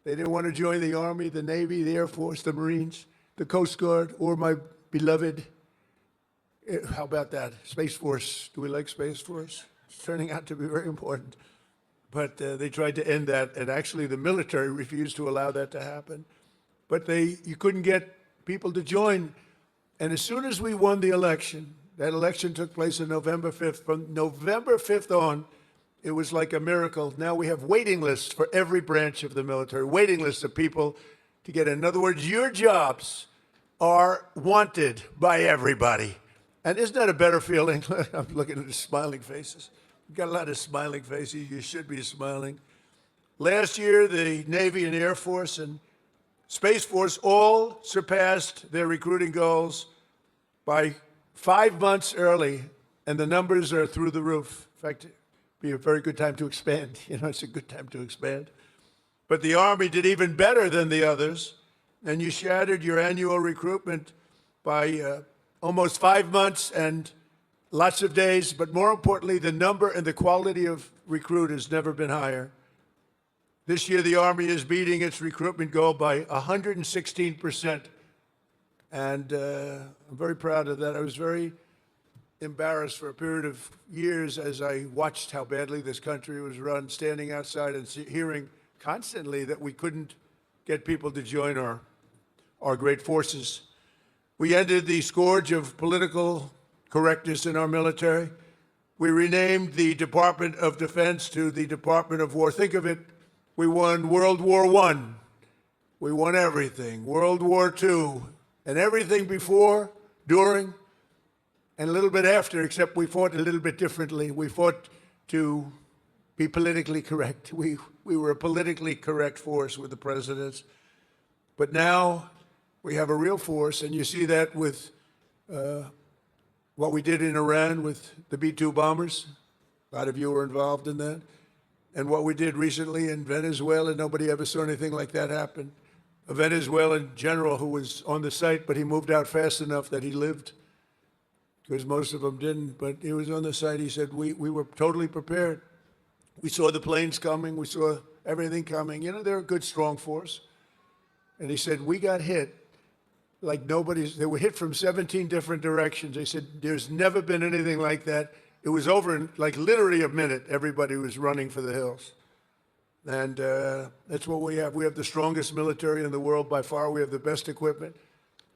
They didn't want to join the Army, the Navy, the Air Force, the Marines, the Coast Guard, or my beloved, how about that, Space Force. Do we like Space Force? It's turning out to be very important. But they tried to end that, and actually the military refused to allow that to happen. But you couldn't get people to join. And as soon as we won the election, that election took place on November 5th. From November 5th on, it was like a miracle. Now we have waiting lists for every branch of the military, waiting lists of people to get in. In other words, your jobs are wanted by everybody. And isn't that a better feeling? I'm looking at the smiling faces. You've got a lot of smiling faces. You should be smiling. Last year, the Navy and Air Force and Space Force all surpassed their recruiting goals by 5 months early, and the numbers are through the roof. In fact, it'd be a very good time to expand. You know, it's a good time to expand. But the Army did even better than the others, and you shattered your annual recruitment by almost 5 months and lots of days. But more importantly, the number and the quality of recruit has never been higher. This year, the Army is beating its recruitment goal by 116%. And I'm very proud of that. I was very embarrassed for a period of years as I watched how badly this country was run, standing outside and hearing constantly that we couldn't get people to join our great forces. We ended the scourge of political correctness in our military. We renamed the Department of Defense to the Department of War. Think of it, we won World War I. We won everything. World War II. And everything before, during, and a little bit after, except we fought a little bit differently. We fought to be politically correct. We were a politically correct force with the presidents. But now we have a real force, and you see that with what we did in Iran with the B-2 bombers. A lot of you were involved in that. And what we did recently in Venezuela, nobody ever saw anything like that happen. A Venezuelan general who was on the site, but he moved out fast enough that he lived, because most of them didn't. But he was on the site. He said, we were totally prepared. We saw the planes coming. We saw everything coming. You know, they're a good, strong force. And he said, we got hit like nobody's. They were hit from 17 different directions. They said, there's never been anything like that. It was over in like literally a minute. Everybody was running for the hills. And that's what we have. We have the strongest military in the world by far. We have the best equipment.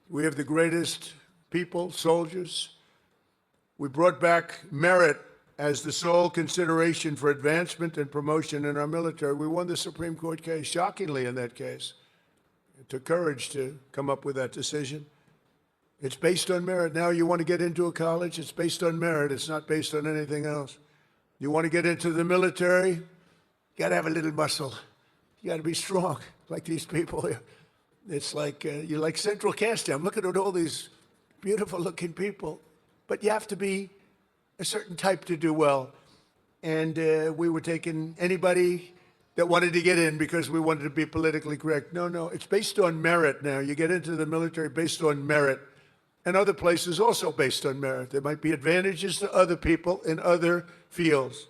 We have the greatest people, soldiers. We brought back merit as the sole consideration for advancement and promotion in our military. We won the Supreme Court case, shockingly in that case. It took courage to come up with that decision. It's based on merit. Now you want to get into a college, it's based on merit. It's not based on anything else. You want to get into the military, you got to have a little muscle. You got to be strong, like these people here. It's like you're like central casting. I'm looking at all these beautiful-looking people, but you have to be a certain type to do well. And we were taking anybody that wanted to get in because we wanted to be politically correct. No, it's based on merit now. You get into the military based on merit, and other places also based on merit. There might be advantages to other people in other fields.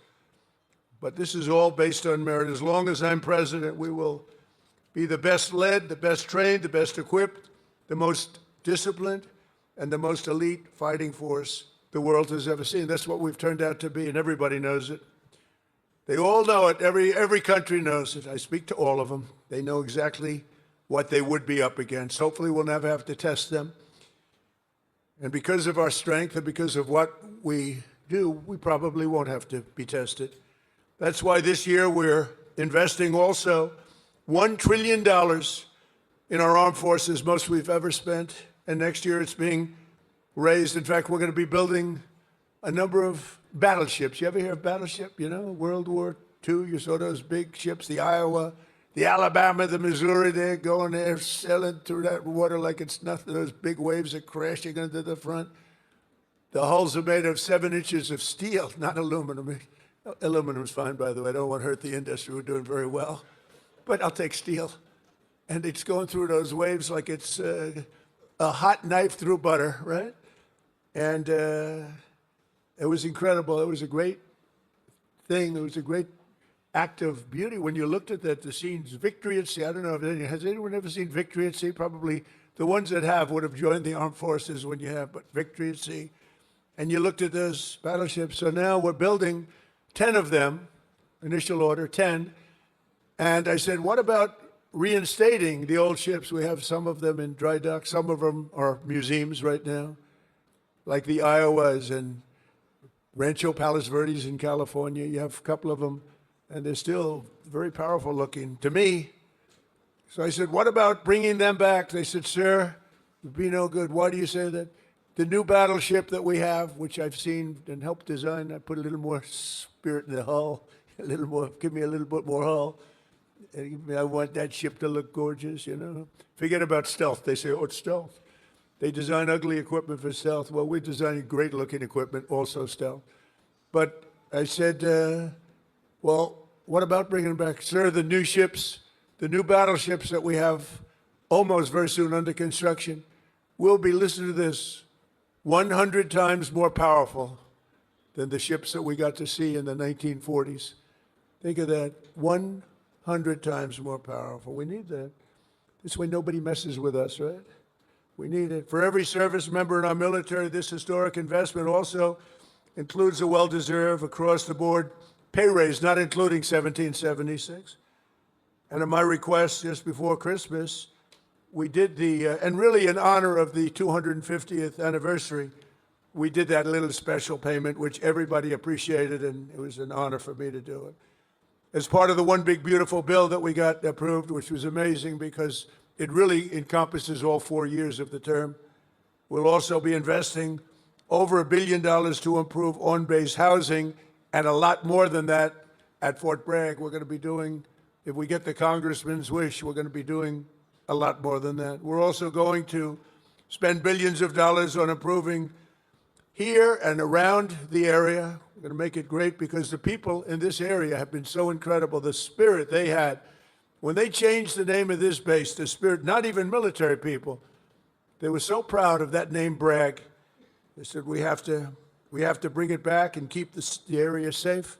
But this is all based on merit. As long as I'm president, we will be the best led, the best trained, the best equipped, the most disciplined, and the most elite fighting force the world has ever seen. That's what we've turned out to be, and everybody knows it. They all know it. Every country knows it. I speak to all of them. They know exactly what they would be up against. Hopefully, we'll never have to test them. And because of our strength and because of what we do, we probably won't have to be tested. That's why this year we're investing also $1 trillion in our armed forces, most we've ever spent. And next year it's being raised. In fact, we're going to be building a number of battleships. You ever hear of battleship? You know, World War II, you saw those big ships, the Iowa, the Alabama, the Missouri, they're going there, sailing through that water like it's nothing. Those big waves are crashing into the front. The hulls are made of 7 inches of steel, not aluminum. Aluminum's fine, by the way. I don't want to hurt the industry. We're doing very well. But I'll take steel. And it's going through those waves like it's a hot knife through butter, right? And it was incredible. It was a great thing. It was a great act of beauty when you looked at that, the scenes, Victory at Sea. I don't know, has anyone ever seen Victory at Sea? Probably the ones that have would have joined the armed forces when you have, but Victory at Sea. And you looked at those battleships. So now we're building 10 of them, initial order, 10. And I said, what about reinstating the old ships? We have some of them in dry dock. Some of them are museums right now, like the Iowas and Rancho Palos Verdes in California. You have a couple of them, and they're still very powerful looking to me. So I said, what about bringing them back? They said, sir, it would be no good. Why do you say that? The new battleship that we have, which I've seen and helped design, I put a little more spirit in the hull, a little more, give me a little bit more hull. I want that ship to look gorgeous, you know. Forget about stealth. They say, oh, it's stealth. They design ugly equipment for stealth. Well, we're designing great-looking equipment, also stealth. But I said, well, what about bringing back, sir, the new ships, the new battleships that we have almost very soon under construction will be, listen to this, 100 times more powerful than the ships that we got to see in the 1940s. Think of that, 100 times more powerful. We need that. This way nobody messes with us, right? We need it. For every service member in our military, this historic investment also includes a well-deserved, across-the-board pay raise, not including 1776. And at my request just before Christmas, we did the, and really in honor of the 250th anniversary, we did that little special payment, which everybody appreciated, and it was an honor for me to do it. As part of the one big beautiful bill that we got approved, which was amazing because it really encompasses all 4 years of the term. We'll also be investing over $1 billion to improve on-base housing, and a lot more than that at Fort Bragg. We're going to be doing, if we get the congressman's wish, we're going to be doing a lot more than that. We're also going to spend billions of dollars on improving here and around the area. We're going to make it great because the people in this area have been so incredible. The spirit they had when they changed the name of this base, the spirit, not even military people, they were so proud of that name, Bragg. They said, we have to bring it back and keep the area safe.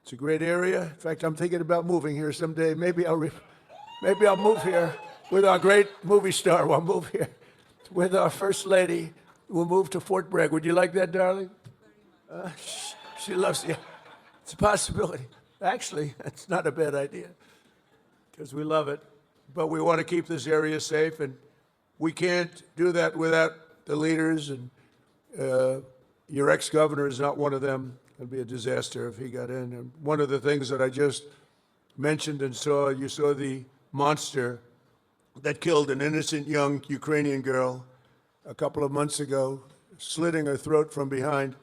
It's a great area. In fact, I'm thinking about moving here someday. Maybe I'll move here with our great movie star. We'll move here with our first lady. We'll move to Fort Bragg. Would you like that, darling? She loves you. It's a possibility. Actually, it's not a bad idea because we love it. But we want to keep this area safe, and we can't do that without the leaders. And your ex-governor is not one of them. It'd be a disaster if he got in. And one of the things that I just mentioned and saw, you saw the monster that killed an innocent young Ukrainian girl a couple of months ago, slitting her throat from behind.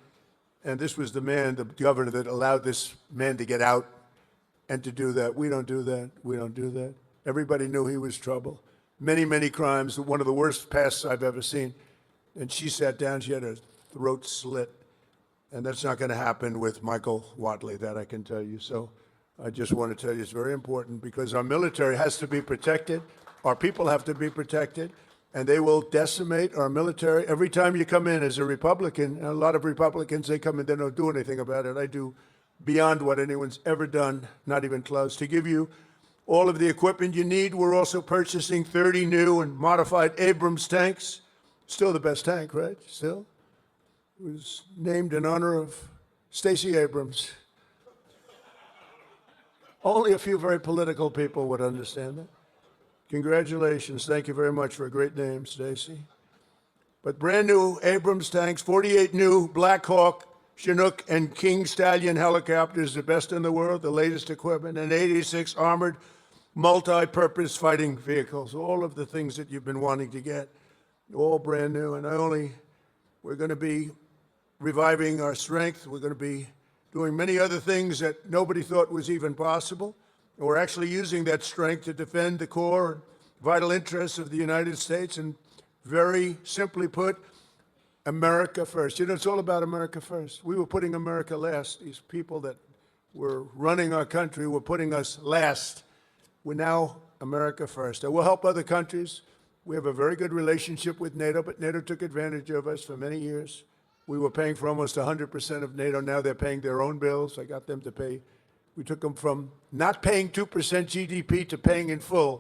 And this was the man, the governor, that allowed this man to get out and to do that. We don't do that. We don't do that. Everybody knew he was trouble. Many, many crimes, one of the worst pasts I've ever seen. And she sat down, she had her throat slit. And that's not going to happen with Michael Watley, that I can tell you. So I just want to tell you it's very important because our military has to be protected. Our people have to be protected, and they will decimate our military. Every time you come in as a Republican, and a lot of Republicans, they come in, they don't do anything about it. I do beyond what anyone's ever done, not even close. To give you all of the equipment you need, we're also purchasing 30 new and modified Abrams tanks. Still the best tank, right? Still? It was named in honor of Stacey Abrams. Only a few very political people would understand that. Congratulations. Thank you very much for a great name, Stacey. But brand new Abrams tanks, 48 new Black Hawk, Chinook, and King Stallion helicopters, the best in the world, the latest equipment, and 86 armored multi-purpose fighting vehicles, all of the things that you've been wanting to get, all brand new. And we're going to be reviving our strength. We're going to be doing many other things that nobody thought was even possible. And we're actually using that strength to defend the core and vital interests of the United States. And very simply put, America first. You know, it's all about America first. We were putting America last. These people that were running our country were putting us last. We're now America first. And we'll help other countries. We have a very good relationship with NATO, but NATO took advantage of us for many years. We were paying for almost 100% of NATO. Now they're paying their own bills. I got them to pay We took them from not paying 2% GDP to paying in full